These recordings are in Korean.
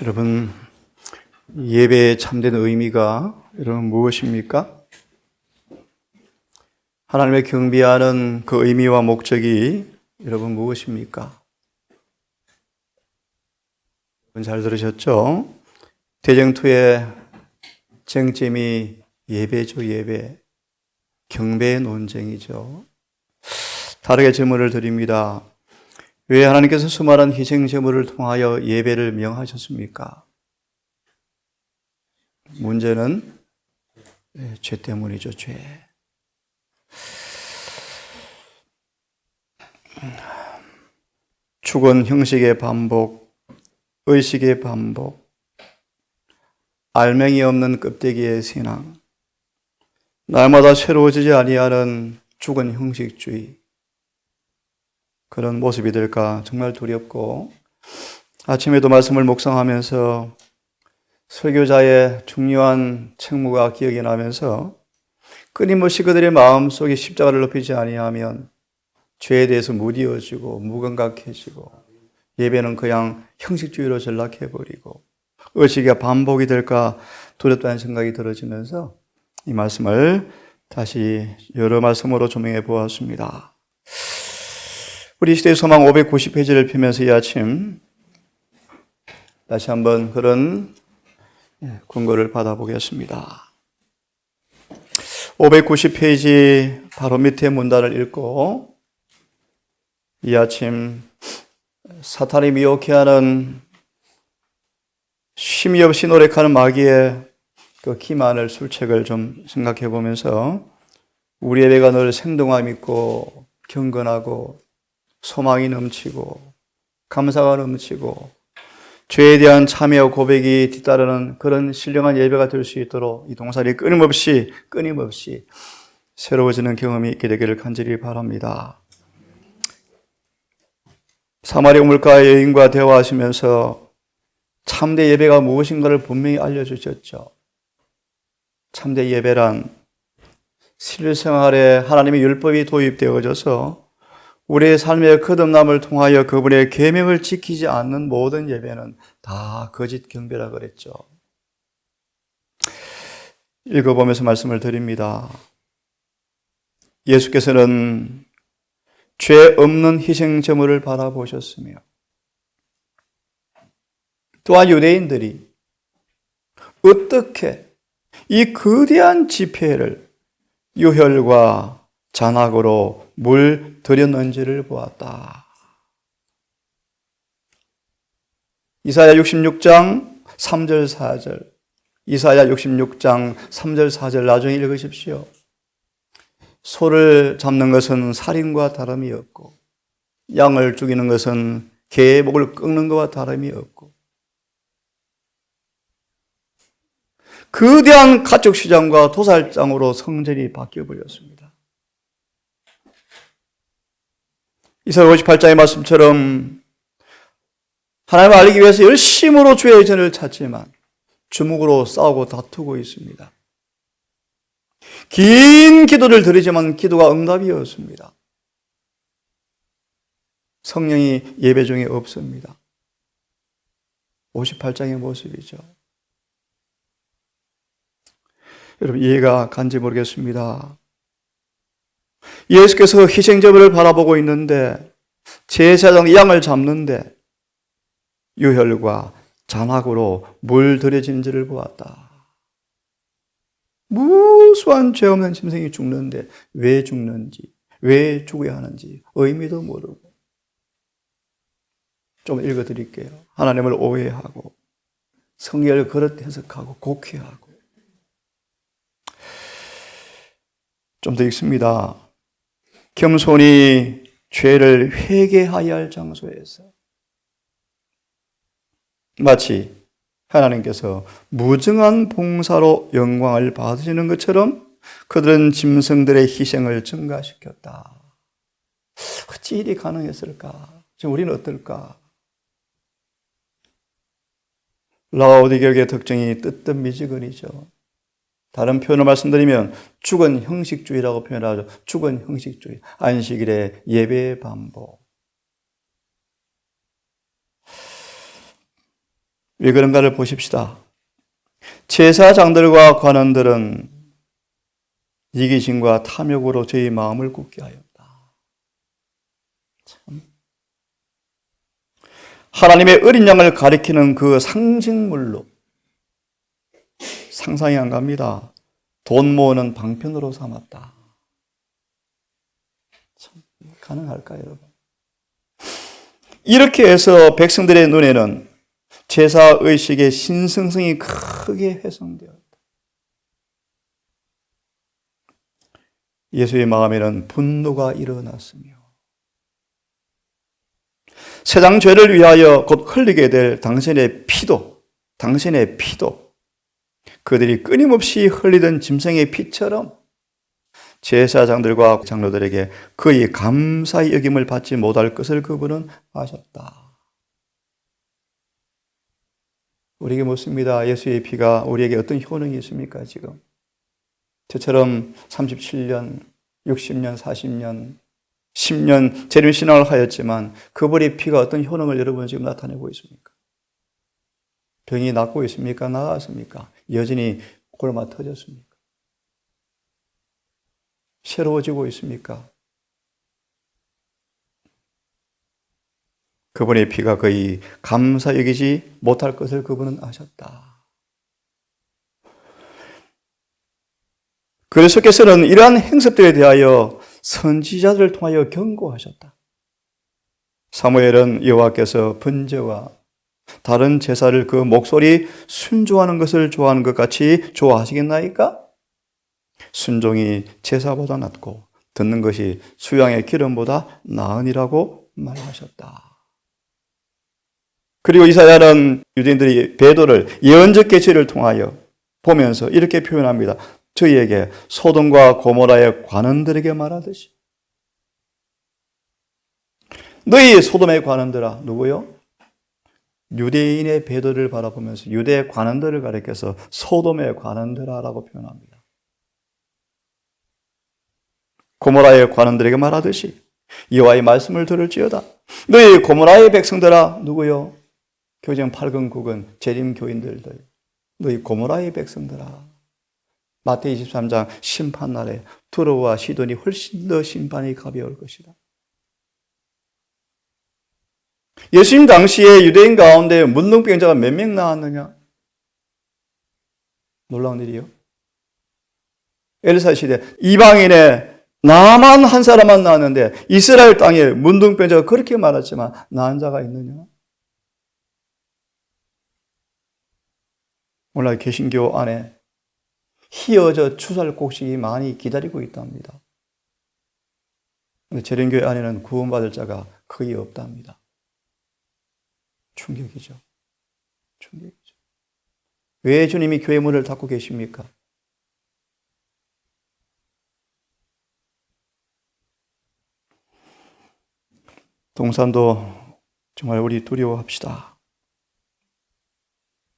여러분, 예배의 참된 의미가 여러분 무엇입니까? 하나님의 경배하는 그 의미와 목적이 여러분 무엇입니까? 여러분 잘 들으셨죠? 대쟁투의 쟁점이 예배죠, 예배. 경배의 논쟁이죠. 다르게 질문을 드립니다. 왜 하나님께서 수많은 희생 제물을 통하여 예배를 명하셨습니까? 문제는 죄 때문이죠, 죄. 죽은 형식의 반복, 의식의 반복, 알맹이 없는 껍데기의 신앙, 날마다 새로워지지 아니하는 죽은 형식주의, 그런 모습이 될까 정말 두렵고, 아침에도 말씀을 묵상하면서 설교자의 중요한 책무가 기억이 나면서 끊임없이 그들의 마음속에 십자가를 높이지 아니하면 죄에 대해서 무디어지고 무감각해지고 예배는 그냥 형식주의로 전락해버리고 의식의 반복이 될까 두렵다는 생각이 들어지면서 이 말씀을 다시 여러 말씀으로 조명해 보았습니다. 우리 시대의 소망 590페이지를 펴면서 이 아침 다시 한번 그런 권고를 받아보겠습니다. 590페이지 바로 밑에 문단을 읽고 이 아침 사탄이 미혹해하는 쉼이 없이 노력하는 마귀의 그 기만을 술책을 좀 생각해 보면서 우리 예배가 늘 생동함 있고 경건하고 소망이 넘치고 감사가 넘치고 죄에 대한 참여 고백이 뒤따르는 그런 신령한 예배가 될 수 있도록 이 동살이 끊임없이 새로워지는 경험이 있게 되기를 간절히 바랍니다. 사마리아 우물가의 여인과 대화하시면서 참된 예배가 무엇인가를 분명히 알려주셨죠. 참된 예배란 실생활에 하나님의 율법이 도입되어져서 우리의 삶의 거듭남을 통하여 그분의 계명을 지키지 않는 모든 예배는 다 거짓 경배라 그랬죠. 읽어보면서 말씀을 드립니다. 예수께서는 죄 없는 희생 제물을 바라보셨으며 또한 유대인들이 어떻게 이 거대한 집회를 유혈과 잔악으로 물들였는지를 보았다. 이사야 66장 3절 4절 이사야 66장 3절 4절 나중에 읽으십시오. 소를 잡는 것은 살인과 다름이 없고 양을 죽이는 것은 개의 목을 꺾는 것과 다름이 없고 거대한 가축시장과 도살장으로 성전이 바뀌어버렸습니다. 이사야 58장의 말씀처럼 하나님을 알리기 위해서 열심으로 주의 전을 찾지만 주먹으로 싸우고 다투고 있습니다. 긴 기도를 드리지만 기도가 응답이었습니다. 성령이 예배 중에 없습니다. 58장의 모습이죠. 여러분 이해가 간지 모르겠습니다. 예수께서 희생제물을 바라보고 있는데 제사장 양을 잡는데 유혈과 잔악으로 물들여지는지를 보았다. 무수한 죄 없는 짐승이 죽는데 왜 죽는지, 왜 죽어야 하는지 의미도 모르고 좀 읽어드릴게요. 하나님을 오해하고 성경을 그릇 해석하고 곡해하고 좀 더 읽습니다. 겸손히 죄를 회개하여야 할 장소에서 마치 하나님께서 무증한 봉사로 영광을 받으시는 것처럼 그들은 짐승들의 희생을 증가시켰다. 어찌 일이 가능했을까? 지금 우리는 어떨까? 라오디게의 특징이 뜨뜻미지근이죠. 다른 표현을 말씀드리면 죽은 형식주의라고 표현하죠. 죽은 형식주의. 안식일의 예배의 반복. 왜 그런가를 보십시다. 제사장들과 관원들은 이기심과 탐욕으로 저희 마음을 굳게 하였다. 참. 하나님의 어린 양을 가리키는 그 상징물로 상상이 안 갑니다. 돈 모으는 방편으로 삼았다. 참 가능할까요, 여러분? 이렇게 해서 백성들의 눈에는 제사의식의 신성성이 크게 훼손되었다. 예수의 마음에는 분노가 일어났으며 세상 죄를 위하여 곧 흘리게 될 당신의 피도 그들이 끊임없이 흘리던 짐승의 피처럼 제사장들과 장로들에게 그의 감사의 여김을 받지 못할 것을 그분은 아셨다. 우리에게 묻습니다. 예수의 피가 우리에게 어떤 효능이 있습니까? 지금 저처럼 37년, 60년, 40년, 10년 재림신앙을 하였지만 그분의 피가 어떤 효능을 여러분 지금 나타내고 있습니까? 병이 낫고 있습니까? 나았습니까? 여전히 골마 터졌습니까? 새로워지고 있습니까? 그분의 피가 거의 감사 여기지 못할 것을 그분은 아셨다. 그리스도께서는 이러한 행습들에 대하여 선지자들을 통하여 경고하셨다. 사무엘은 여호와께서 번제와 다른 제사를 그 목소리 순종하는 것을 좋아하는 것 같이 좋아하시겠나이까? 순종이 제사보다 낫고 듣는 것이 수양의 기름보다 나으니라고 말하셨다. 그리고 이사야는 유대인들이 베드로를 예언적 계시를 통하여 보면서 이렇게 표현합니다. 저희에게 소돔과 고모라의 관원들에게 말하듯이 너희 소돔의 관원들아, 누구요? 유대인의 베드로를 바라보면서 유대의 관원들을 가리켜서 소돔의 관원들아라고 표현합니다. 고모라의 관원들에게 말하듯이 여호와의 말씀을 들을지어다. 너희 고모라의 백성들아, 누구요? 교정 8권 9권 재림 교인들들, 너희 고모라의 백성들아. 마태복음 23장 심판날에 두로와 시돈이 훨씬 더 심판이 가벼울 것이다. 예수님 당시에 유대인 가운데 문둥병자가 몇 명 나왔느냐? 놀라운 일이요. 엘사 시대 이방인의 나만 한 사람만 나왔는데 이스라엘 땅에 문둥병자가 그렇게 많았지만 나은 자가 있느냐? 오늘 개신교 안에 희어져 추살 곡식이 많이 기다리고 있답니다. 그런데 재림교회 안에는 구원받을 자가 거의 없답니다. 충격이죠. 충격이죠. 왜 주님이 교회 문을 닫고 계십니까? 동산도 정말 우리 두려워합시다.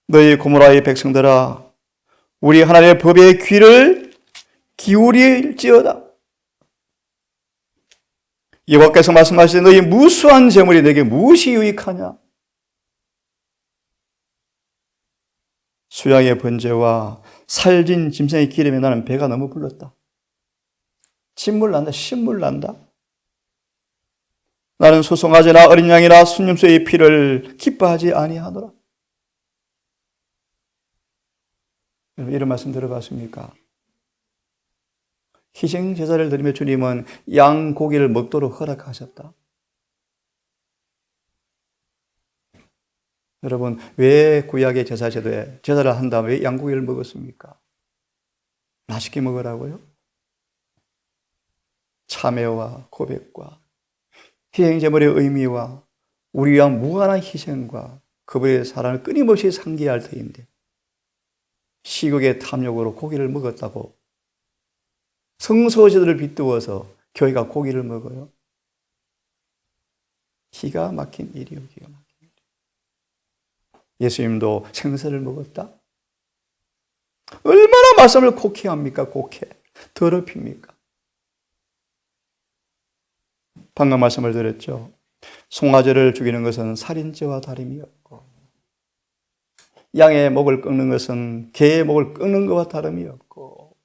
너희 고모라의 백성들아, 우리 하나님의 법에 귀를 기울일지어다. 여호와께서 말씀하시되 너희 무수한 재물이 내게 무엇이 유익하냐? 수양의 번제와 살진 짐승의 기름에 나는 배가 너무 불렀다. 진물 난다, 신물 난다. 나는 소송아지나 어린 양이나 순념소의 피를 기뻐하지 아니하노라. 이런 말씀 들어봤습니까? 희생 제사를 드리며 주님은 양 고기를 먹도록 허락하셨다. 여러분, 왜 구약의 제사제도에 제사를 한 다음에 왜 양고기를 먹었습니까? 맛있게 먹으라고요? 참회와 고백과 희생제물의 의미와 우리 위한 무한한 희생과 그분의 사랑을 끊임없이 상기할 터인데 시국의 탐욕으로 고기를 먹었다고 성소시들을 빗두어서 교회가 고기를 먹어요? 기가 막힌 일이요, 기가 막힌 일. 예수님도 생선을 먹었다? 얼마나 말씀을 곡해합니까? 곡해. 더럽힙니까? 방금 말씀을 드렸죠. 송아지를 죽이는 것은 살인죄와 다름이 없고 양의 목을 끊는 것은 개의 목을 끊는 것과 다름이 없고,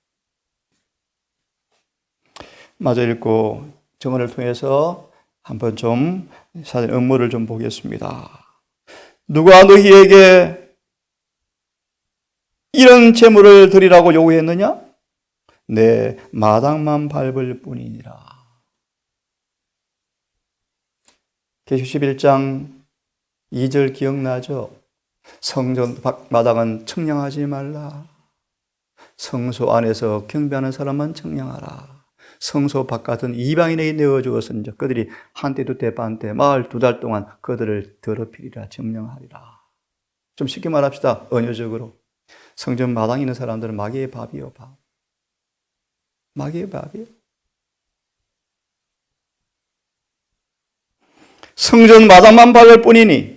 마저 읽고 정언을 통해서 한번 좀 사실 음모를 좀 보겠습니다. 누가 너희에게 이런 제물을 드리라고 요구했느냐? 내 마당만 밟을 뿐이니라. 계시록 11장 2절 기억나죠? 성전 마당은 청량하지 말라. 성소 안에서 경배하는 사람만 청량하라. 성소 바깥은 이방인에게 내어주었으니 그들이 한때 두때 반때 마을 2달 동안 그들을 더럽히리라 점령하리라. 좀 쉽게 말합시다. 언어적으로 성전 마당에 있는 사람들은 마귀의 밥이요, 밥. 마귀의 밥이요. 성전 마당만 밟을 뿐이니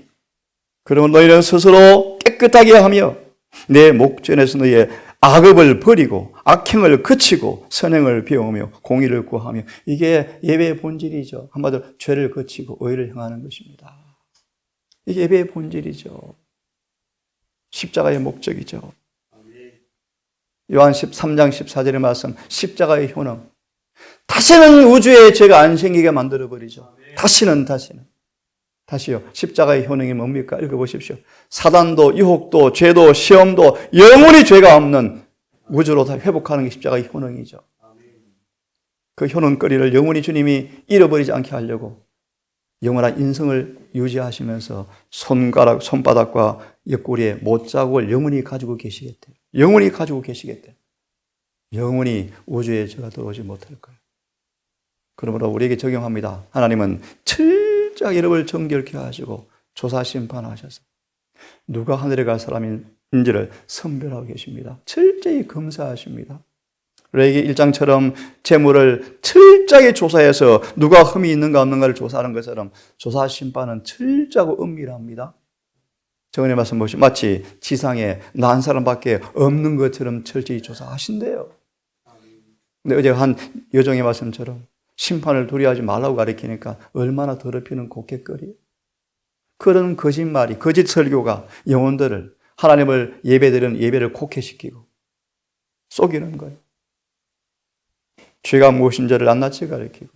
그러면 너희는 스스로 깨끗하게 하며 내 목전에서 너희의 악업을 버리고 악행을 그치고 선행을 배우며 공의를 구하며, 이게 예배의 본질이죠. 한마디로 죄를 그치고 의를 행하는 것입니다. 이게 예배의 본질이죠. 십자가의 목적이죠. 요한 13장 14절의 말씀, 십자가의 효능. 다시는 우주에 죄가 안 생기게 만들어버리죠. 다시요. 십자가의 효능이 뭡니까? 읽어보십시오. 사단도, 유혹도, 죄도, 시험도 영원히 죄가 없는 우주로 다 회복하는 게 십자가의 효능이죠. 그 효능거리를 영원히 주님이 잃어버리지 않게 하려고 영원한 인성을 유지하시면서 손바닥과 옆구리에 못자국을 영원히 가지고 계시겠대요. 영원히 가지고 계시겠대요. 영원히 우주에 죄가 들어오지 못할 거예요. 그러므로 우리에게 적용합니다. 하나님은 철저하게 여러분을 정결케 하시고 조사 심판하셔서 누가 하늘에 갈 사람인지를 선별하고 계십니다. 철저히 검사하십니다. 레위기 1장처럼 재물을 철저하게 조사해서 누가 흠이 있는가 없는가를 조사하는 것처럼 조사 심판은 철저하고 은밀합니다. 정언의 말씀 보시면 마치 지상에 난 사람밖에 없는 것처럼 철저히 조사하신대요. 근데 어제 한 여종의 말씀처럼 심판을 두려워하지 말라고 가르치니까 얼마나 더럽히는 고갯거리예요. 그런 거짓말이, 거짓 설교가 영혼들을, 하나님을 예배드리는 예배를 곡해시키고 속이는 거예요. 죄가 무엇인지를 낱낱이 가르치고,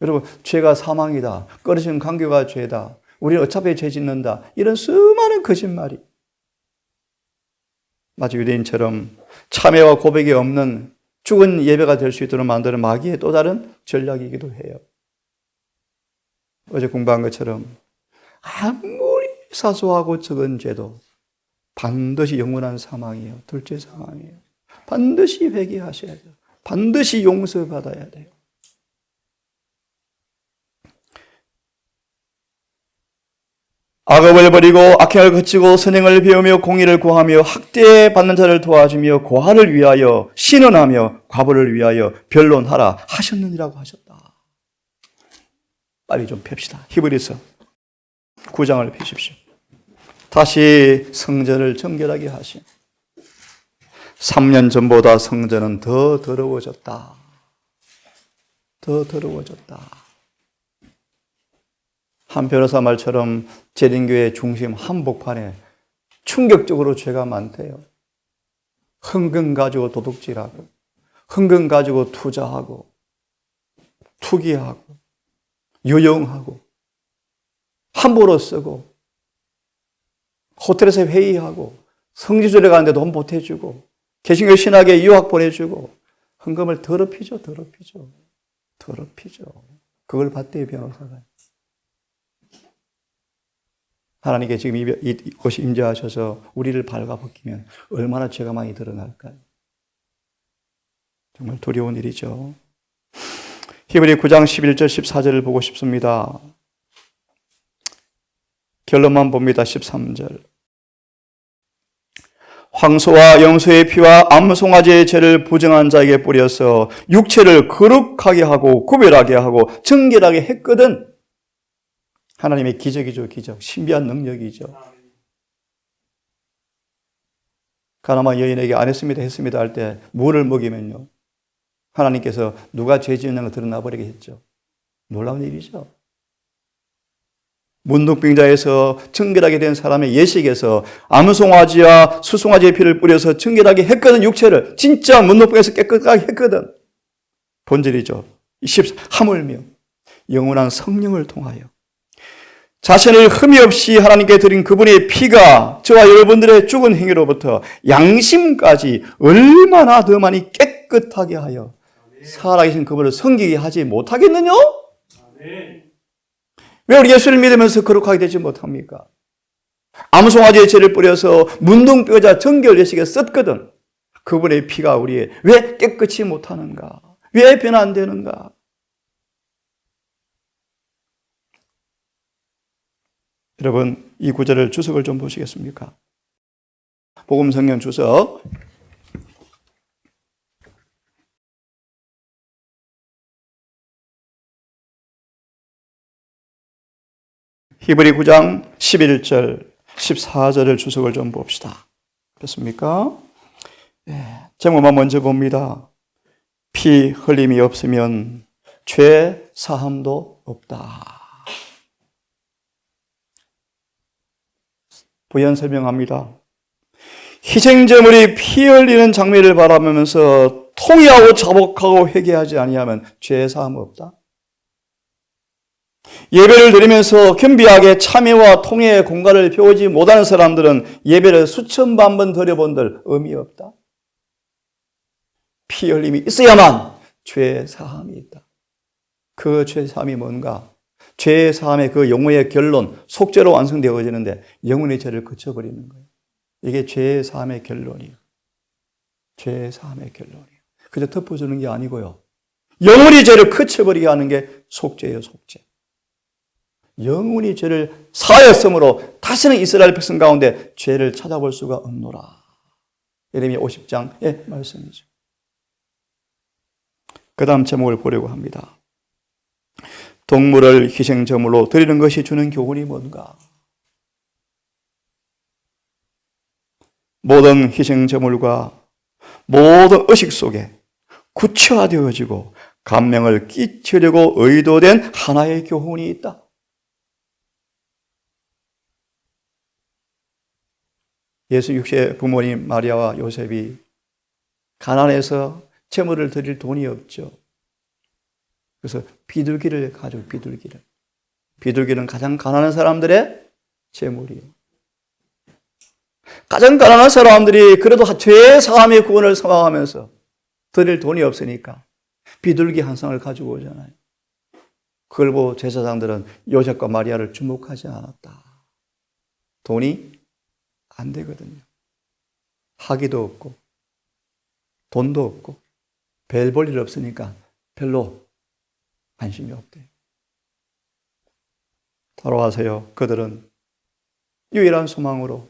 여러분 죄가 사망이다, 끊어진 관계가 죄다, 우리는 어차피 죄 짓는다, 이런 수많은 거짓말이 마치 유대인처럼 참회와 고백이 없는 죽은 예배가 될 수 있도록 만드는 마귀의 또 다른 전략이기도 해요. 어제 공부한 것처럼 아무리 사소하고 적은 죄도 반드시 영원한 사망이에요. 둘째 사망이에요. 반드시 회개하셔야 돼요. 반드시 용서받아야 돼요. 악업을 버리고 악행을 그치고 선행을 배우며 공의를 구하며 학대받는 자를 도와주며 고아를 위하여 신원하며 과부를 위하여 변론하라 하셨느니라고 하셨다. 빨리 좀 펴시다. 히브리서 9장을 펴십시오. 다시 성전을 정결하게 하신 3년 전보다 성전은 더 더러워졌다. 더 더러워졌다. 한 변호사 말처럼 재림교회 중심 한복판에 충격적으로 죄가 많대요. 헌금 가지고 도둑질하고, 헌금 가지고 투자하고, 투기하고, 유용하고, 함부로 쓰고, 호텔에서 회의하고, 성지순례 가는데 돈 보태주고, 개신교 신학에 유학 보내주고, 헌금을 더럽히죠. 그걸 봤대요, 변호사가. 하나님께 지금 이것이 임재하셔서 우리를 발가벗기면 얼마나 죄가 많이 드러날까요? 정말 두려운 일이죠. 히브리 9장 11절 14절을 보고 싶습니다. 결론만 봅니다. 13절. 황소와 염소의 피와 암송아지의 죄를 부정한 자에게 뿌려서 육체를 거룩하게 하고 구별하게 하고 정결하게 했거든. 하나님의 기적이죠, 기적. 신비한 능력이죠. 가나마 여인에게 안 했습니다, 했습니다 할 때 물을 먹이면요, 하나님께서 누가 죄 지은 거 드러나 버리게 했죠. 놀라운 일이죠. 문둥병자에서 정결하게 된 사람의 예식에서 암송아지와 수송아지의 피를 뿌려서 정결하게 했거든. 육체를 진짜 문둥병에서 깨끗하게 했거든. 본질이죠. 하물며 영원한 성령을 통하여 자신을 흠이 없이 하나님께 드린 그분의 피가 저와 여러분들의 죽은 행위로부터 양심까지 얼마나 더 많이 깨끗하게 하여 살아계신 그분을 섬기게 하지 못하겠느냐? 왜 우리 예수를 믿으면서 거룩하게 되지 못합니까? 암송아지의 죄를 뿌려서 문둥병자 정결 예식에 썼거든. 그분의 피가 우리의 왜 깨끗이 못하는가? 왜 변화 안 되는가? 여러분, 이 구절을 주석을 좀 보시겠습니까? 복음 성경 주석 히브리 9장 11절, 14절을 주석을 좀 봅시다. 됐습니까? 제목만 먼저 봅니다. 피 흘림이 없으면 죄 사함도 없다. 부연 설명합니다. 희생제물이 피 흘리는 장면을 바라보면서 통회하고 자복하고 회개하지 아니하면 죄 사함 없다. 예배를 드리면서 겸비하게 참회와 통회의 공간을 배우지 못하는 사람들은 예배를 수천 번 드려본들 의미 없다. 피 흘림이 있어야만 죄 사함이 있다. 그 죄 사함이 뭔가? 죄 사함의 그 용어의 결론, 속죄로 완성되어지는데 영혼의 죄를 그쳐버리는 거예요. 이게 죄 사함의 결론이에요. 죄 사함의 결론이에요. 그저 덮어주는 게 아니고요. 영혼의 죄를 그쳐버리게 하는 게 속죄예요, 속죄. 영혼이 죄를 사하였으므로 다시는 이스라엘 백성 가운데 죄를 찾아볼 수가 없노라. 예레미야 50장의 말씀이죠. 그 다음 제목을 보려고 합니다. 동물을 희생제물로 드리는 것이 주는 교훈이 뭔가? 모든 희생제물과 모든 의식 속에 구체화되어지고 감명을 끼치려고 의도된 하나의 교훈이 있다. 예수 육세 부모님 마리아와 요셉이 가난해서 제물을 드릴 돈이 없죠. 그래서 비둘기를 가지고 비둘기를. 비둘기는 가장 가난한 사람들의 제물이에요. 가장 가난한 사람들이 그래도 죄 사함의 구원을 소망하면서 드릴 돈이 없으니까 비둘기 한 쌍을 가지고 오잖아요. 그걸 보고 제사장들은 요셉과 마리아를 주목하지 않았다. 돈이 안 되거든요. 학위도 없고 돈도 없고 별 볼 일 없으니까 별로 관심이 없대요. 돌아와서요. 그들은 유일한 소망으로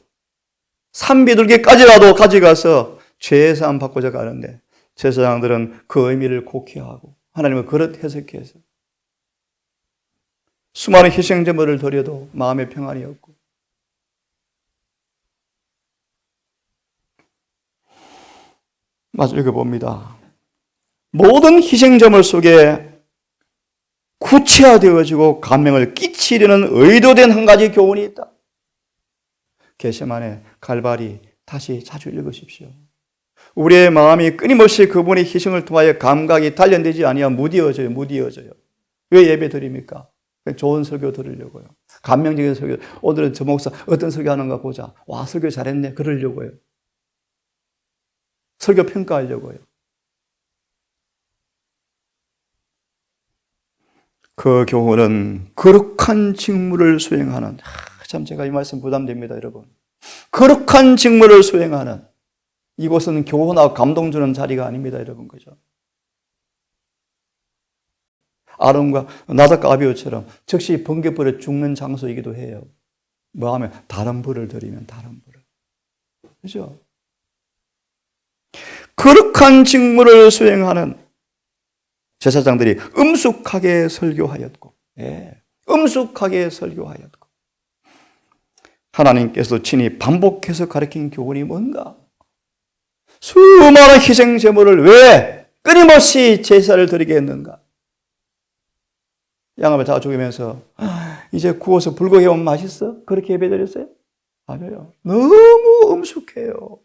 산비둘기까지라도 가져가서 죄 사함 받고자 가는데 제사장들은 그 의미를 곡해하고 하나님을 그릇 해석해서 수많은 희생제물을 드려도 마음의 평안이 없고 마저 읽어봅니다. 모든 희생제물 속에 구체화되어지고 감명을 끼치려는 의도된 한 가지 교훈이 있다. 겟세마네, 갈바리 다시 자주 읽으십시오. 우리의 마음이 끊임없이 그분의 희생을 통하여 감각이 단련되지 아니하면 무디어져요. 왜 예배 드립니까? 좋은 설교 들으려고요. 감명적인 설교. 오늘은 저 목사 어떤 설교하는가 보자. 와, 설교 잘했네. 그러려고요. 설교 평가하려고요. 그 교훈은 거룩한 직무를 수행하는, 참 제가 이 말씀 부담됩니다, 여러분. 거룩한 직무를 수행하는, 이곳은 교훈하고 감동 주는 자리가 아닙니다, 여러분. 그죠? 아론과 나답과 아비후처럼 즉시 번개불에 죽는 장소이기도 해요. 뭐 하면? 다른 불을 드리면 다른 불을. 그죠? 거룩한 직무를 수행하는 제사장들이 엄숙하게 설교하였고, 엄숙하게 설교하였고, 하나님께서 친히 반복해서 가르친 교훈이 뭔가? 수많은 희생제물을 왜 끊임없이 제사를 드리게 했는가? 양을 다 죽이면서 이제 구워서 불고기 하면 맛있어? 그렇게 예배드렸어요? 아니요. 너무 엄숙해요.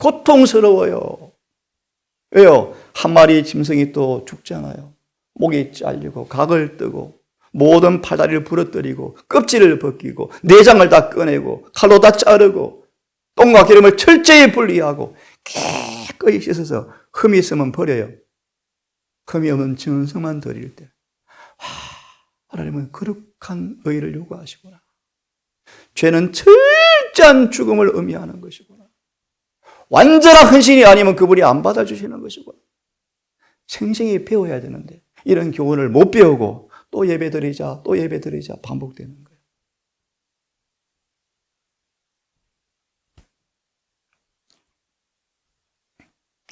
고통스러워요. 왜요? 한 마리 짐승이 또 죽잖아요. 목이 잘리고 각을 뜨고 모든 팔다리를 부러뜨리고 껍질을 벗기고 내장을 다 꺼내고 칼로 다 자르고 똥과 기름을 철저히 분리하고 깨끗이 씻어서 흠이 있으면 버려요. 흠이 없는 짐승만 드릴 때 하나님은 거룩한 의를 요구하시구나. 죄는 철저한 죽음을 의미하는 것이구나. 완전한 헌신이 아니면 그분이 안 받아주시는 것이구나. 생생히 배워야 되는데 이런 교훈을 못 배우고 또 예배드리자 또 예배드리자 반복되는 거예요.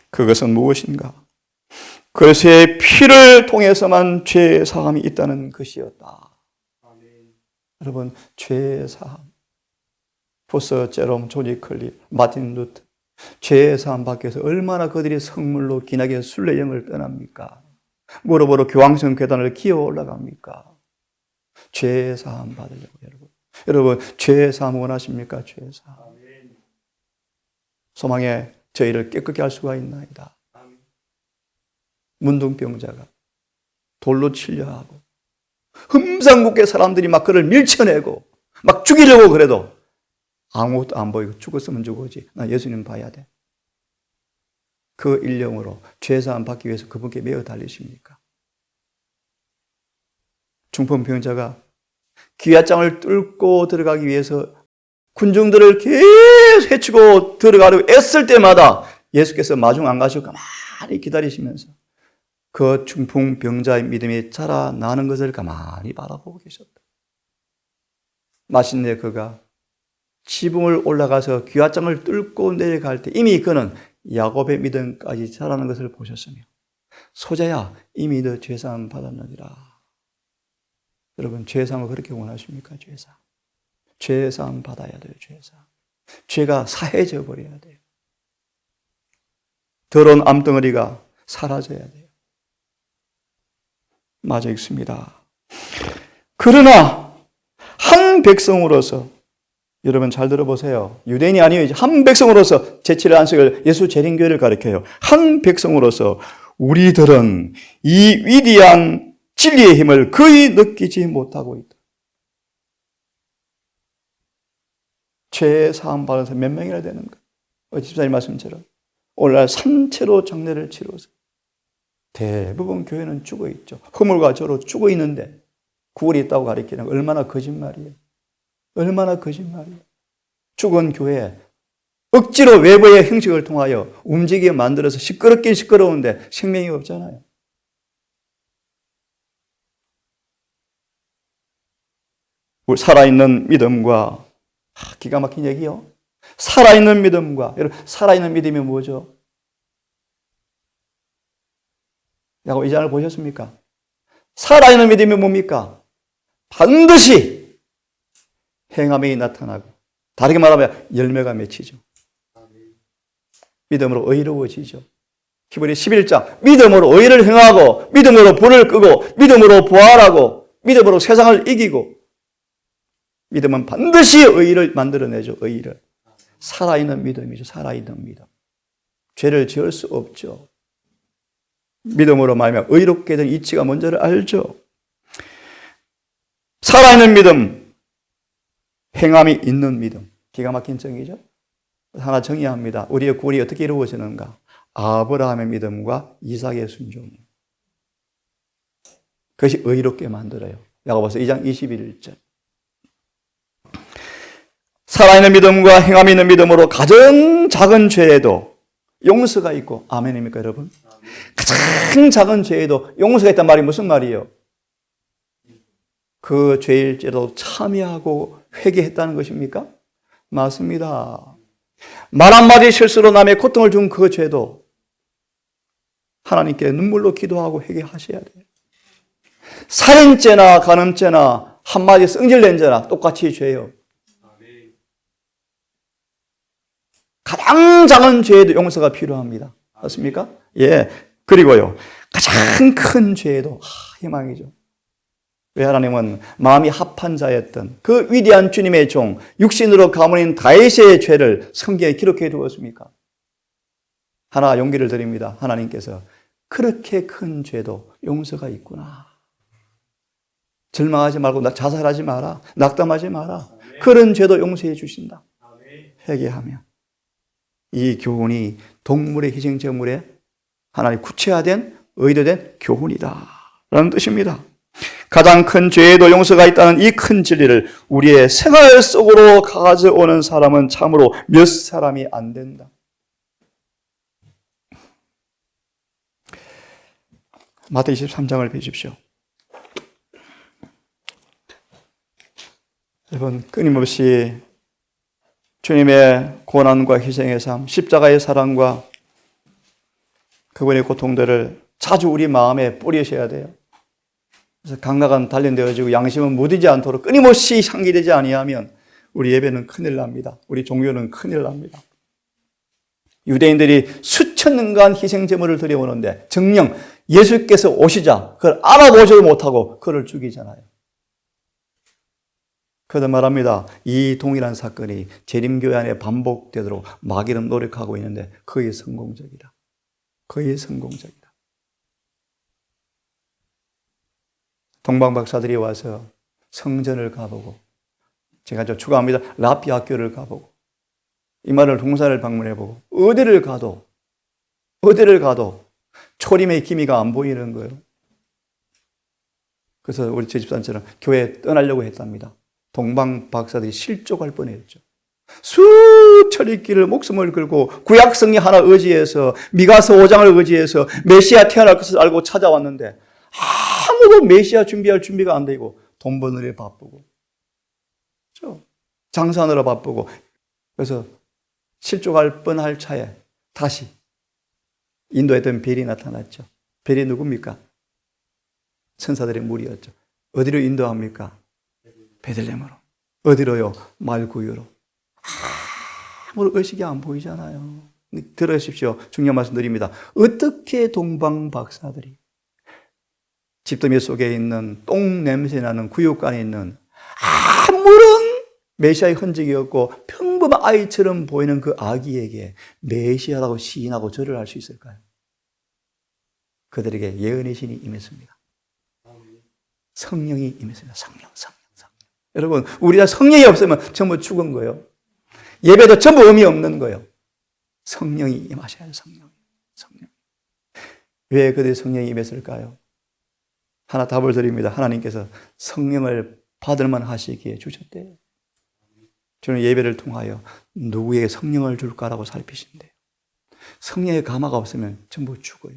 그것은 무엇인가? 그리스도의 피를 통해서만 죄의 사함이 있다는 것이었다. 아멘. 여러분, 죄의 사함. 포서, 제롬, 조지 클리, 마틴 루터. 죄의 사함 밖에서 얼마나 그들이 성물로 기나게 순례여행을 떠납니까? 무릎으로 교황청 계단을 기어 올라갑니까? 죄의 사함 받으려고 여러분. 여러분, 죄의 사함 원하십니까? 죄의 사함. 아멘. 소망에 저희를 깨끗게 할 수가 있나이다. 문둥병자가 돌로 치려 하고 흠상궂게 사람들이 막 그를 밀쳐내고 막 죽이려고 그래도 아무것도 안 보이고 죽었으면 죽어지. 나 예수님 봐야 돼. 그 일념으로 죄사함 받기 위해서 그분께 매어 달리십니까? 중풍병자가 귀야장을 뚫고 들어가기 위해서 군중들을 계속 헤치고 들어가려고 애쓸 때마다 예수께서 마중 안 가시고 가만히 기다리시면서 그 중풍병자의 믿음이 자라나는 것을 가만히 바라보고 계셨다. 마침내 그가 지붕을 올라가서 귀화장을 뚫고 내려갈 때 이미 그는 야곱의 믿음까지 자라는 것을 보셨으며 소자야 이미 너 죄사함 받았느니라. 여러분 죄사함을 그렇게 원하십니까? 죄사함. 죄사함 받아야 돼요. 죄사함. 죄가 사해져 버려야 돼요. 더러운 암덩어리가 사라져야 돼요. 맞아 있습니다. 그러나 한 백성으로서 여러분 잘 들어보세요. 유대인이 아니에요. 한 백성으로서 제7일 안식을 예수 재림교회를 가리켜요. 한 백성으로서 우리들은 이 위대한 진리의 힘을 거의 느끼지 못하고 있다. 죄 사함 받은 사람 몇 명이나 되는 거예요. 집사님 말씀처럼 오늘날 산채로 장례를 치러서 대부분 교회는 죽어 있죠. 허물과 저로 죽어 있는데 구원이 있다고 가리키는 거 얼마나 거짓말이에요. 얼마나 거짓말이에요. 죽은 교회 억지로 외부의 형식을 통하여 움직이게 만들어서 시끄럽긴 시끄러운데 생명이 없잖아요. 우리 살아있는 믿음과 기가 막힌 얘기요. 살아있는 믿음과 여러분 살아있는 믿음이 뭐죠? 야곱 2장을 보셨습니까? 살아있는 믿음이 뭡니까? 반드시 행함이 나타나고 다르게 말하면 열매가 맺히죠. 믿음으로 의로워지죠. 히브리 11장 믿음으로 의를 행하고 믿음으로 불을 끄고 믿음으로 부활하고 믿음으로 세상을 이기고 믿음은 반드시 의를 만들어내죠. 의를. 살아있는 믿음이죠. 살아있는 믿음. 죄를 지을 수 없죠. 믿음으로 말하면 의롭게 된 이치가 뭔지를 알죠. 살아있는 믿음, 행함이 있는 믿음. 기가 막힌 정의죠. 하나 정의합니다. 우리의 구원이 어떻게 이루어지는가? 아브라함의 믿음과 이삭의 순종이에요. 그것이 의롭게 만들어요. 야고보서 2장 21절. 살아있는 믿음과 행함이 있는 믿음으로 가장 작은 죄에도 용서가 있고, 아멘입니까, 여러분? 가장 작은 죄에도 용서가 있단 말이 무슨 말이에요? 그 죄일죄도 참여하고 회개했다는 것입니까? 맞습니다. 말 한마디 실수로 남의 고통을 준 그 죄도 하나님께 눈물로 기도하고 회개하셔야 돼요. 살인죄나 간음죄나 한마디 성질낸 죄나 똑같이 죄예요. 가장 작은 죄에도 용서가 필요합니다. 맞습니까? 예. 그리고요, 가장 큰 죄에도 희망이죠. 왜 하나님은 마음이 합한 자였던 그 위대한 주님의 종, 육신으로 가문인 다윗의 죄를 성경에 기록해 두었습니까? 하나 용기를 드립니다. 하나님께서 그렇게 큰 죄도 용서가 있구나. 절망하지 말고 자살하지 마라. 낙담하지 마라. 그런 죄도 용서해 주신다. 회개하며. 이 교훈이 동물의 희생제물에 하나님 구체화된 의도된 교훈이다 라는 뜻입니다. 가장 큰 죄에도 용서가 있다는 이 큰 진리를 우리의 생활 속으로 가져오는 사람은 참으로 몇 사람이 안 된다. 마태복음 23장을 펴십시오. 여러분, 끊임없이 주님의 고난과 희생의 삶, 십자가의 사랑과 그분의 고통들을 자주 우리 마음에 뿌리셔야 돼요. 그래서 강락은 단련되어지고 양심은 무디지 않도록 끊임없이 상기되지 아니하면 우리 예배는 큰일 납니다. 우리 종교는 큰일 납니다. 유대인들이 수천 년간 희생제물을 드려오는데 정녕 예수께서 오시자 그걸 알아보지도 못하고 그를 죽이잖아요. 그러다 말합니다. 이 동일한 사건이 재림교회 안에 반복되도록 마귀는 노력하고 있는데 거의 성공적이다. 거의 성공적이다. 동방박사들이 와서 성전을 가보고, 제가 추가합니다. 라피 학교를 가보고, 이마를 동산을 방문해보고, 어디를 가도 초림의 기미가 안 보이는 거예요. 그래서 우리 제 집사님처럼 교회 떠나려고 했답니다. 동방박사들이 실족할 뻔했죠. 수천리 길을 목숨을 걸고 구약성경 하나 의지해서 미가서 5장을 의지해서 메시아 태어날 것을 알고 찾아왔는데 아무도 메시아 준비할 준비가 안 되고 돈 버는 데 바쁘고 장사하느라 바쁘고 그래서 실족할 뻔할 차에 다시 인도했던 벨이 나타났죠. 벨이 누굽니까? 천사들의 무리였죠. 어디로 인도합니까? 베들레헴으로. 어디로요? 말구유로. 아무런 의식이 안 보이잖아요. 들으십시오. 중요한 말씀 드립니다. 어떻게 동방박사들이 집더미 속에 있는 똥 냄새 나는 구육간에 있는 아무런 메시아의 흔적이 없고 평범한 아이처럼 보이는 그 아기에게 메시아라고 시인하고 절을 할 수 있을까요? 그들에게 예언의 신이 임했습니다. 성령이 임했습니다. 성령. 여러분, 우리가 성령이 없으면 전부 죽은 거예요. 예배도 전부 의미 없는 거예요. 성령이 임하셔야 해요. 성령. 왜 그들의 성령이 임했을까요? 하나 답을 드립니다. 하나님께서 성령을 받을만 하시기에 주셨대요. 저는 예배를 통하여 누구에게 성령을 줄까라고 살피신대요. 성령의 감화가 없으면 전부 죽어요.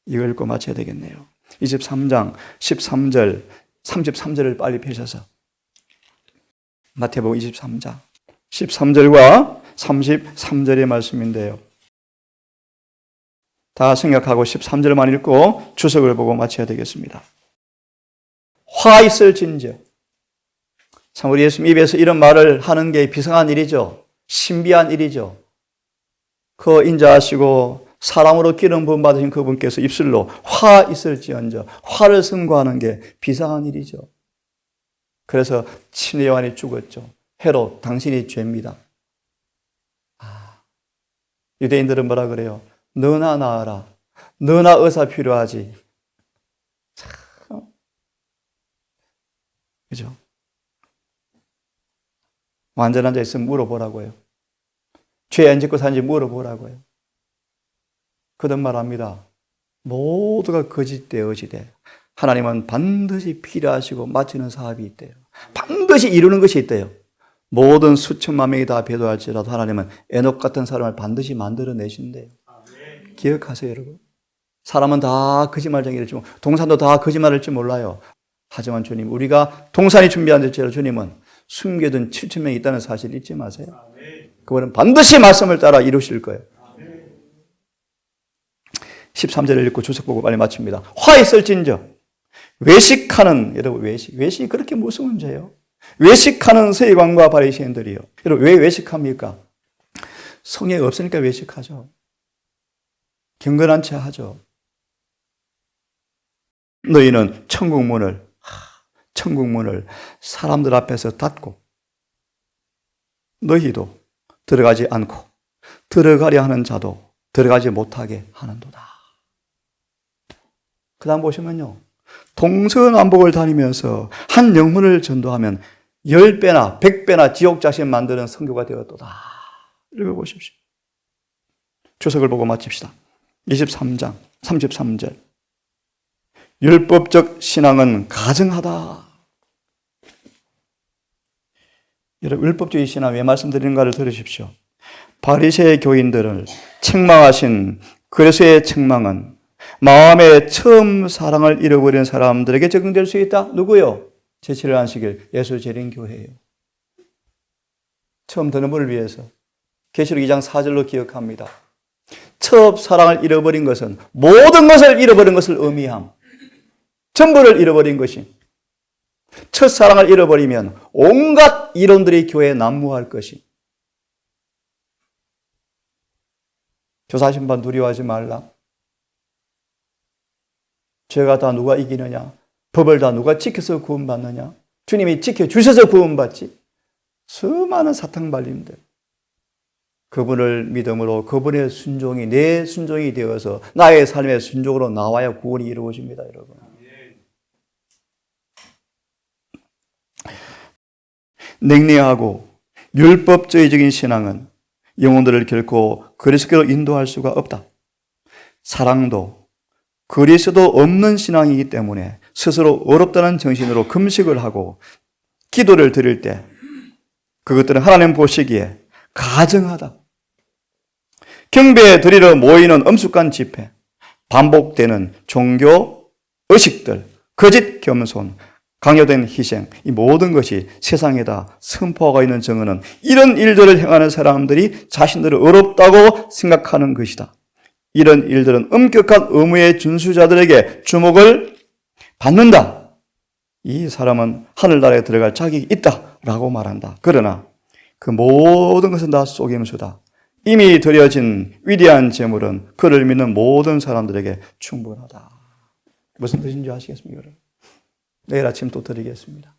이걸 읽고 마쳐야 되겠네요. 23장 13절 33절을 빨리 펴셔서 마태복음 23장 13절과 33절의 말씀인데요. 다 생각하고 13절만 읽고 주석을 보고 마쳐야 되겠습니다. 화 있을진저. 참 우리 예수님 입에서 이런 말을 하는 게 비상한 일이죠. 신비한 일이죠. 그 인자하시고 사람으로 기름 부음 받으신 그분께서 입술로 화 있을지언저 화를 선고하는 게 비상한 일이죠. 그래서 친히 요한이 죽었죠. 헤롯 당신이 죄입니다. 유대인들은 뭐라 그래요? 너나 나으라. 너나 의사 필요하지. 참. 그죠? 완전한 자 있으면 물어보라고요. 죄 안 짓고 사는지 물어보라고요. 그런 말합니다. 모두가 거짓되어지되 하나님은 반드시 필요하시고 마치는 사업이 있대요. 반드시 이루는 것이 있대요. 모든 수천만 명이 다 배도할지라도 하나님은 에녹 같은 사람을 반드시 만들어내신대요. 기억하세요, 여러분. 사람은 다 거짓말쟁이일지 동산도 다 거짓말일지 몰라요. 하지만 주님, 우리가 동산이 준비한 대체로 주님은 숨겨둔 7천 명이 있다는 사실 잊지 마세요. 그분은 반드시 말씀을 따라 이루실 거예요. 13절을 읽고 주석 보고 빨리 마칩니다. 화 있을진저 외식하는, 여러분 외식이 그렇게 무슨 문제예요? 외식하는 서기관과 바리새인들이요. 여러분 왜 외식합니까? 성령이 없으니까 외식하죠. 경건한 채 하죠. 너희는 천국 문을 사람들 앞에서 닫고 너희도 들어가지 않고 들어가려 하는 자도 들어가지 못하게 하는도다. 그 다음 보시면요, 동서남북을 다니면서 한 영혼을 전도하면 10배나 100배나 지옥 자신 만드는 선교가 되었도다. 읽어보십시오. 주석을 보고 마칩시다. 23장 33절. 율법적 신앙은 가증하다. 여러분, 율법주의 신앙 왜 말씀드리는가를 들으십시오. 바리새의 교인들을 책망하신 그리스도의 책망은 마음의 처음 사랑을 잃어버린 사람들에게 적용될 수 있다. 누구요? 제7일 안식일 예수 재림 교회예요. 처음 듣는 분을 위해서 계시록 2장 4절로 기억합니다. 첫 사랑을 잃어버린 것은 모든 것을 잃어버린 것을 의미함. 전부를 잃어버린 것이. 첫 사랑을 잃어버리면 온갖 이론들이 교회에 난무할 것이. 조사심판 두려워하지 말라. 죄가 다 누가 이기느냐? 법을 다 누가 지켜서 구원받느냐? 주님이 지켜주셔서 구원받지. 수많은 사탕발림들. 그분을 믿음으로 그분의 순종이 내 순종이 되어서 나의 삶의 순종으로 나와야 구원이 이루어집니다, 여러분. 냉랭하고 율법주의적인 신앙은 영혼들을 결코 그리스도로 인도할 수가 없다. 사랑도 그리스도 없는 신앙이기 때문에 스스로 어렵다는 정신으로 금식을 하고 기도를 드릴 때 그것들은 하나님 보시기에 가증하다. 경배에 드리러 모이는 엄숙한 집회, 반복되는 종교 의식들, 거짓 겸손, 강요된 희생, 이 모든 것이 세상에다 선포하고 있는 증언은 이런 일들을 행하는 사람들이 자신들을 어렵다고 생각하는 것이다. 이런 일들은 엄격한 의무의 준수자들에게 주목을 받는다. 이 사람은 하늘나라에 들어갈 자격이 있다라고 말한다. 그러나 그 모든 것은 다 속임수다. 이미 드려진 위대한 재물은 그를 믿는 모든 사람들에게 충분하다. 무슨 뜻인지 아시겠습니까, 여러분? 내일 아침 또 드리겠습니다.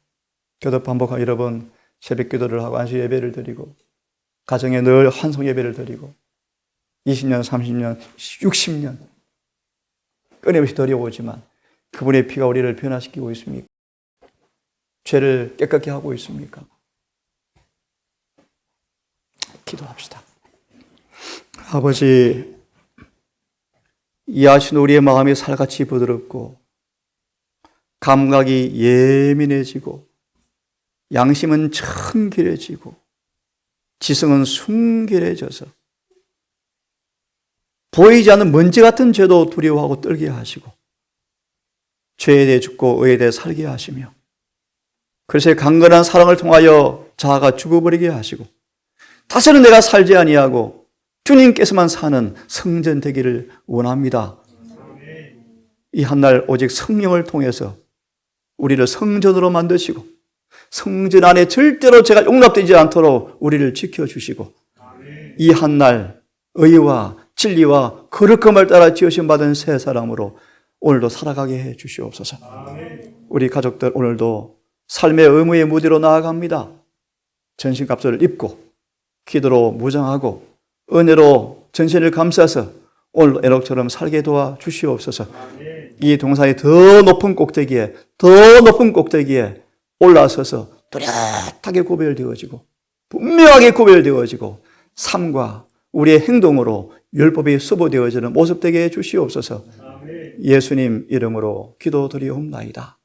교도 반복하고 여러 번 새벽 기도를 하고 안식 예배를 드리고 가정에 늘 환송 예배를 드리고 20년, 30년, 60년 끊임없이 드려오지만 그분의 피가 우리를 변화시키고 있습니까? 죄를 깨끗게 하고 있습니까? 기도합시다. 아버지, 이해하신 우리의 마음이 살같이 부드럽고 감각이 예민해지고 양심은 청결해지고 지성은 순결해져서 보이지 않는 먼지 같은 죄도 두려워하고 떨게 하시고 죄에 대해 죽고 의에 대해 살게 하시며 그래서 강건한 사랑을 통하여 자아가 죽어버리게 하시고 다시는 내가 살지 아니하고 주님께서만 사는 성전 되기를 원합니다. 이 한날 오직 성령을 통해서 우리를 성전으로 만드시고 성전 안에 절대로 죄가 용납되지 않도록 우리를 지켜주시고 이 한날 의와 진리와 거룩함을 따라 지으심 받은 새 사람으로 오늘도 살아가게 해 주시옵소서. 우리 가족들 오늘도 삶의 의무의 무대로 나아갑니다. 전신갑주를 입고 기도로 무장하고 은혜로 전신을 감싸서 오늘도 에녹처럼 살게 도와 주시옵소서. 이 동산이 더 높은 꼭대기에 올라서서 뚜렷하게 구별되어지고 분명하게 구별되어지고 삶과 우리의 행동으로 율법이 수보되어지는 모습 되게 해 주시옵소서. 예수님 이름으로 기도드리옵나이다.